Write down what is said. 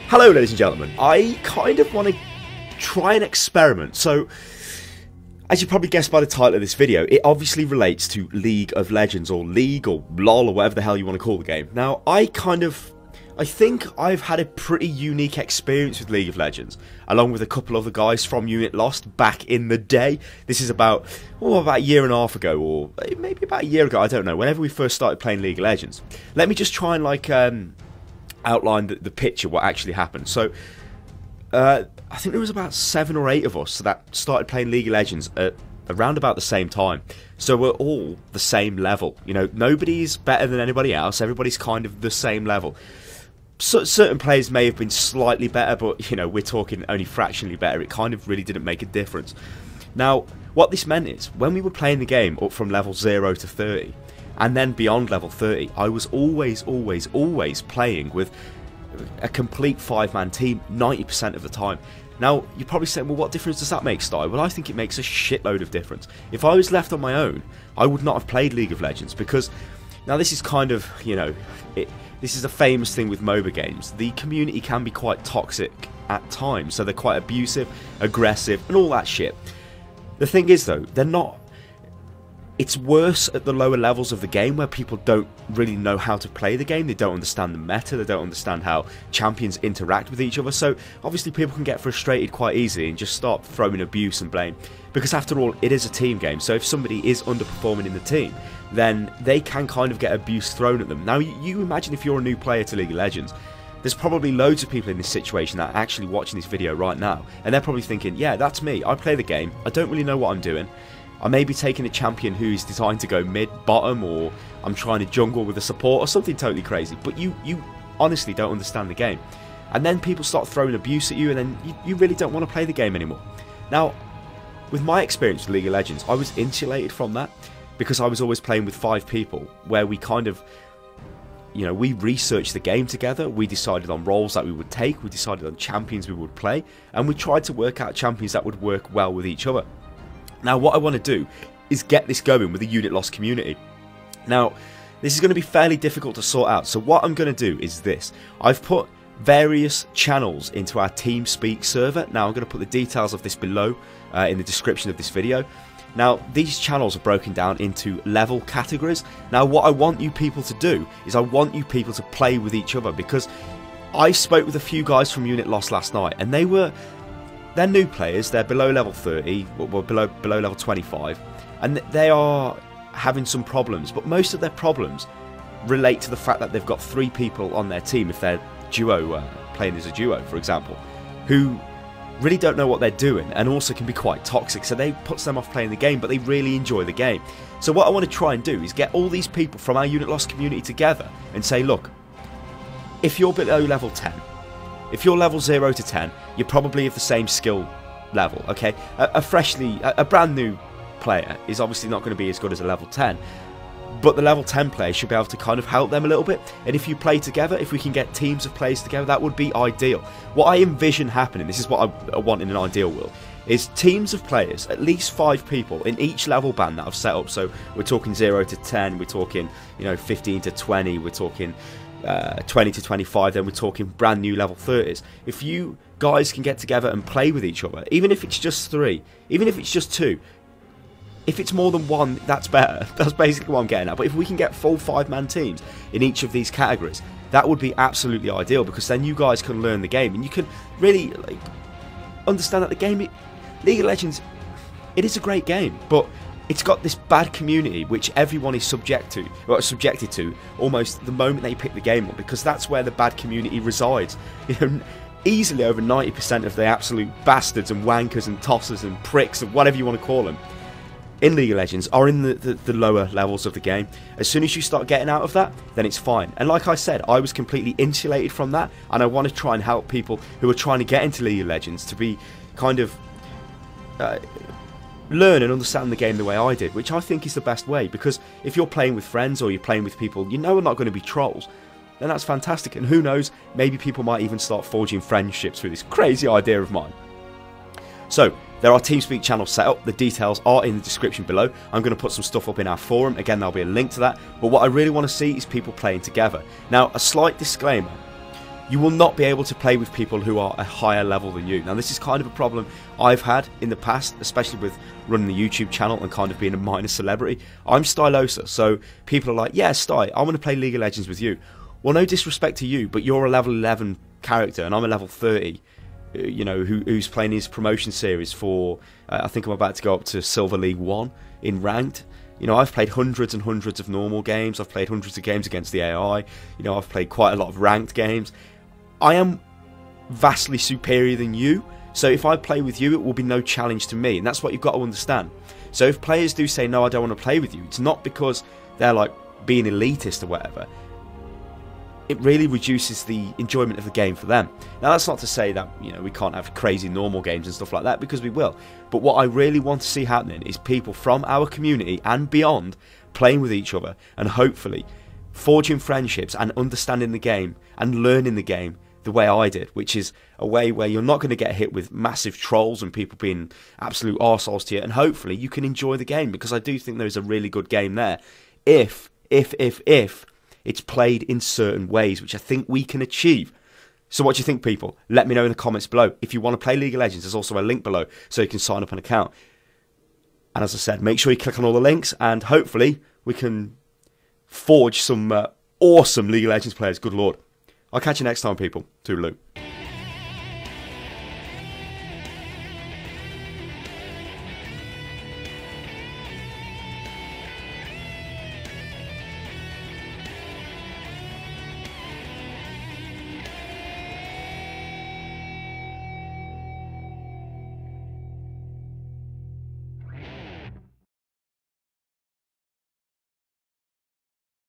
Hello ladies and gentlemen, I kind of want to try an experiment. So, as you probably guessed by the title of this video, it obviously relates to League of Legends, or League, or LOL, or whatever the hell you want to call the game. Now, I think I've had a pretty unique experience with League of Legends, along with a couple of the guys from Unit Lost back in the day. This is about a year and a half ago, or maybe about a year ago, I don't know, whenever we first started playing League of Legends. Let me just try and outline the picture, what actually happened. So, I think there was about 7 or 8 of us that started playing League of Legends at around about the same time. So we're all the same level. You know, nobody's better than anybody else. Everybody's kind of the same level. So certain players may have been slightly better, but, you know, we're talking only fractionally better. It kind of really didn't make a difference. Now, what this meant is, when we were playing the game up from level 0 to 30, and then beyond level 30, I was always playing with a complete 5-man team 90% of the time. Now, you're probably saying, well, what difference does that make, Sty? Well, I think it makes a shitload of difference. If I was left on my own, I would not have played League of Legends, because now this is kind of, you know, this is a famous thing with MOBA games. The community can be quite toxic at times, so they're quite abusive, aggressive, and all that shit. The thing is, though, they're not. It's worse at the lower levels of the game, where people don't really know how to play the game. They don't understand the meta. They don't understand how champions interact with each other. So obviously people can get frustrated quite easily and just start throwing abuse and blame. Because after all, it is a team game. So if somebody is underperforming in the team, then they can kind of get abuse thrown at them. Now, you imagine if you're a new player to League of Legends, there's probably loads of people in this situation that are actually watching this video right now, and they're probably thinking, yeah, that's me. I play the game. I don't really know what I'm doing. I may be taking a champion who's designed to go mid, bottom, or I'm trying to jungle with a support or something totally crazy. But you honestly don't understand the game. And then people start throwing abuse at you, and then you really don't want to play the game anymore. Now, with my experience with League of Legends, I was insulated from that, because I was always playing with 5 people, where we kind of, you know, we researched the game together, we decided on roles that we would take, we decided on champions we would play, and we tried to work out champions that would work well with each other. Now, what I want to do is get this going with the Unit Lost community. Now, this is going to be fairly difficult to sort out, so what I'm going to do is this. I've put various channels into our Teamspeak server. Now, I'm going to put the details of this below in the description of this video. Now, these channels are broken down into level categories. Now, what I want you people to do is I want you people to play with each other, because I spoke with a few guys from Unit Lost last night, and they're new players. They're below level 30, well, below level 25, and they are having some problems. But most of their problems relate to the fact that they've got 3 people on their team, if they're duo, playing as a duo, for example, who really don't know what they're doing, and also can be quite toxic. So they puts them off playing the game, but they really enjoy the game. So what I want to try and do is get all these people from our Unit Lost community together and say, look, if you're below level 10, if you're level 0 to 10, you're probably of the same skill level, okay? A brand new player is obviously not going to be as good as a level 10, but the level 10 player should be able to kind of help them a little bit. And if you play together, if we can get teams of players together, that would be ideal. What I envision happening, this is what I want in an ideal world, is teams of players, at least 5 people in each level band that I've set up. So we're talking 0 to 10, we're talking, you know, 15 to 20, we're talking 20 to 25, then we're talking brand new level 30s. If you guys can get together and play with each other, even if it's just 3, even if it's just 2, if it's more than 1, that's better. That's basically what I'm getting at. But if we can get full 5-man teams in each of these categories, that would be absolutely ideal, because then you guys can learn the game and you can really understand that the game, League of Legends, it is a great game, but it's got this bad community which everyone is subjected to almost the moment they pick the game up, because that's where the bad community resides. You know, easily over 90% of the absolute bastards and wankers and tossers and pricks and whatever you want to call them in League of Legends are in the lower levels of the game. As soon as you start getting out of that, then it's fine. And like I said, I was completely insulated from that, and I want to try and help people who are trying to get into League of Legends to be kind of learn and understand the game the way I did, which I think is the best way. Because if you're playing with friends, or you're playing with people you know are not going to be trolls, then that's fantastic. And who knows, maybe people might even start forging friendships through this crazy idea of mine. So there are Teamspeak channels set up. The details are in the description below. I'm going to put some stuff up in our forum. Again, there'll be a link to that. But what I really want to see is people playing together. Now, a slight disclaimer. you will not be able to play with people who are a higher level than you. Now, this is kind of a problem I've had in the past, especially with running the YouTube channel and kind of being a minor celebrity. I'm Stylosa, so people are like, yeah, Sty, I want to play League of Legends with you. Well, no disrespect to you, but you're a level 11 character and I'm a level 30, you know, who's playing his promotion series for, I think I'm about to go up to Silver League 1 in Ranked. You know, I've played hundreds and hundreds of normal games, I've played hundreds of games against the AI, you know, I've played quite a lot of ranked games. I am vastly superior than you, so if I play with you, it will be no challenge to me, and that's what you've got to understand. So if players do say, no, I don't want to play with you, it's not because they're like being elitist or whatever. It really reduces the enjoyment of the game for them. Now, that's not to say that, you know, we can't have crazy normal games and stuff like that, because we will. But what I really want to see happening is people from our community and beyond playing with each other and hopefully forging friendships and understanding the game and learning the game the way I did, which is a way where you're not going to get hit with massive trolls and people being absolute arseholes to you, and hopefully you can enjoy the game, because I do think there is a really good game there if it's played in certain ways, which I think we can achieve. So what do you think, people? Let me know in the comments below. If you want to play League of Legends, there's also a link below so you can sign up an account. And as I said, make sure you click on all the links, and hopefully we can forge some awesome League of Legends players. Good lord. I'll catch you next time, people. Toodaloo.